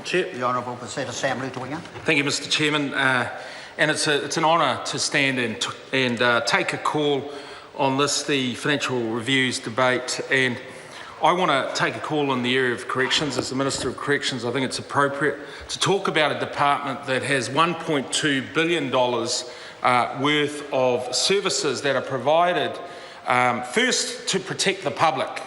Chair. The Honourable Senator Sam Lotu-Iiga. Thank you, Mr. Chairman. And it's an honour to stand and take a call on this, the financial reviews debate. And I want to take a call in the area of corrections. As the Minister of Corrections, I think it's appropriate to talk about a department that has $1.2 billion worth of services that are provided, first to protect the public,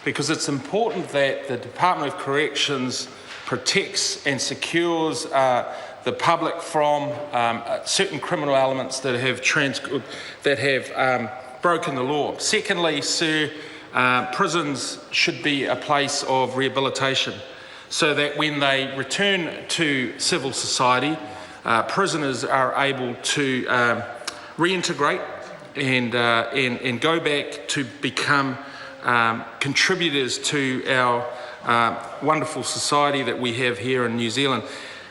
because it's important that the Department of Corrections protects and secures the public from certain criminal elements that have broken the law. Secondly, sir, prisons should be a place of rehabilitation, so that when they return to civil society, prisoners are able to reintegrate and go back to become contributors to our wonderful society that we have here in New Zealand.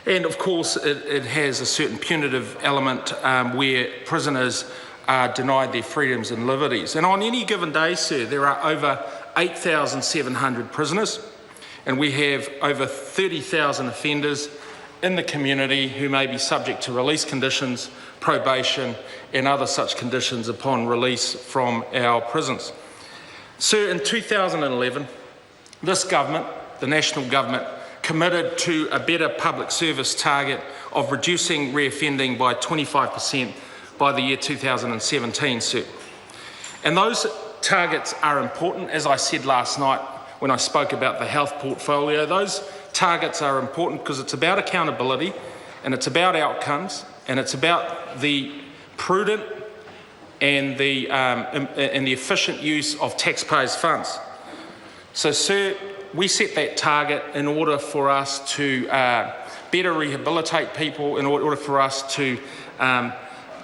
And of course it has a certain punitive element where prisoners are denied their freedoms and liberties. And on any given day, sir, there are over 8,700 prisoners, and we have over 30,000 offenders in the community who may be subject to release conditions, probation and other such conditions upon release from our prisons. Sir, in 2011, this government, the national government, committed to a better public service target of reducing reoffending by 25% by the year 2017, sir. And those targets are important. As I said last night when I spoke about the health portfolio, those targets are important because it's about accountability and it's about outcomes and it's about the prudent and the efficient use of taxpayers' funds. So, sir, we set that target in order for us to better rehabilitate people, in order for us to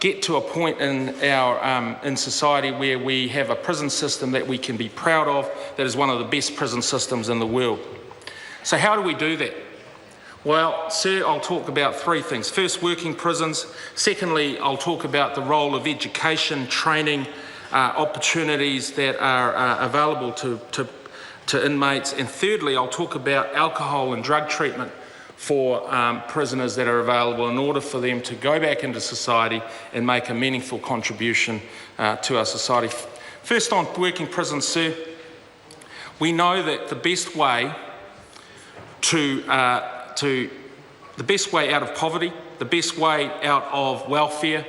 get to a point in society where we have a prison system that we can be proud of, that is one of the best prison systems in the world. So how do we do that? Well, sir, I'll talk about three things. First, working prisons. Secondly, I'll talk about the role of education, training, opportunities that are available to inmates. And thirdly, I'll talk about alcohol and drug treatment for prisoners that are available in order for them to go back into society and make a meaningful contribution to our society. First, on working prisons, sir, we know that the best way the best way out of poverty, the best way out of welfare,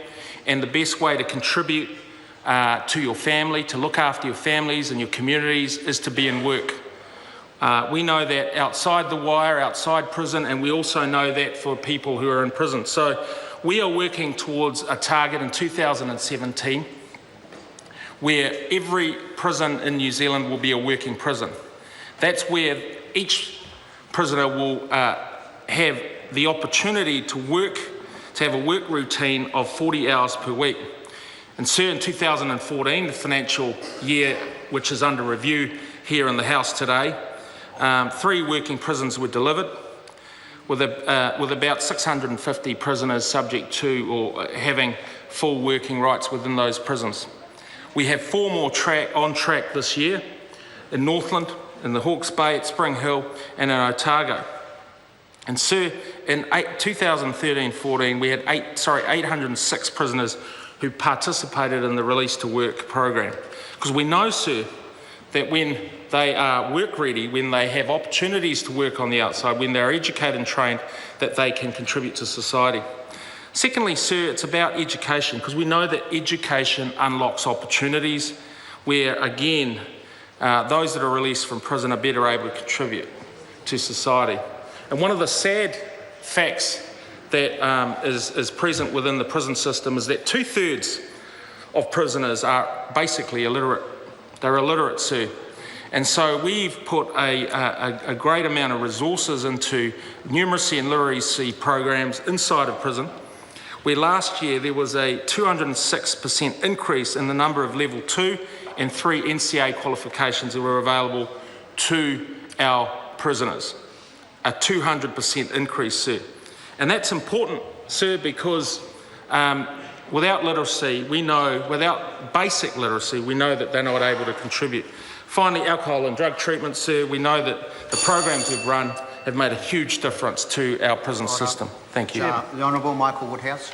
and the best way to contribute to your family, to look after your families and your communities, is to be in work. We know that outside the wire, outside prison, and we also know that for people who are in prison. So we are working towards a target in 2017 where every prison in New Zealand will be a working prison. That's where each prisoner will have the opportunity to work, to have a work routine of 40 hours per week. And sir, in 2014, the financial year which is under review here in the House today, 3 working prisons were delivered with about 650 prisoners subject to or having full working rights within those prisons. We have 4 more on track this year in Northland, in the Hawke's Bay, at Spring Hill and in Otago. And sir, in 2013-14 we had 806 prisoners who participated in the Release to Work program. Because we know, sir, that when they are work ready, when they have opportunities to work on the outside, when they're educated and trained, that they can contribute to society. Secondly, sir, it's about education, because we know that education unlocks opportunities where, again, those that are released from prison are better able to contribute to society. And one of the sad facts that is present within the prison system is that 2/3 of prisoners are basically illiterate. They're illiterate, sir. And so we've put a great amount of resources into numeracy and literacy programs inside of prison, where last year there was a 206% increase in the number of level 2 and 3 NCA qualifications that were available to our prisoners. A 200% increase, sir. And that's important, sir, because without literacy, without basic literacy, we know that they're not able to contribute. Finally, alcohol and drug treatment, sir. We know that the programs we've run have made a huge difference to our prison system. Thank you. The Honourable Michael Woodhouse.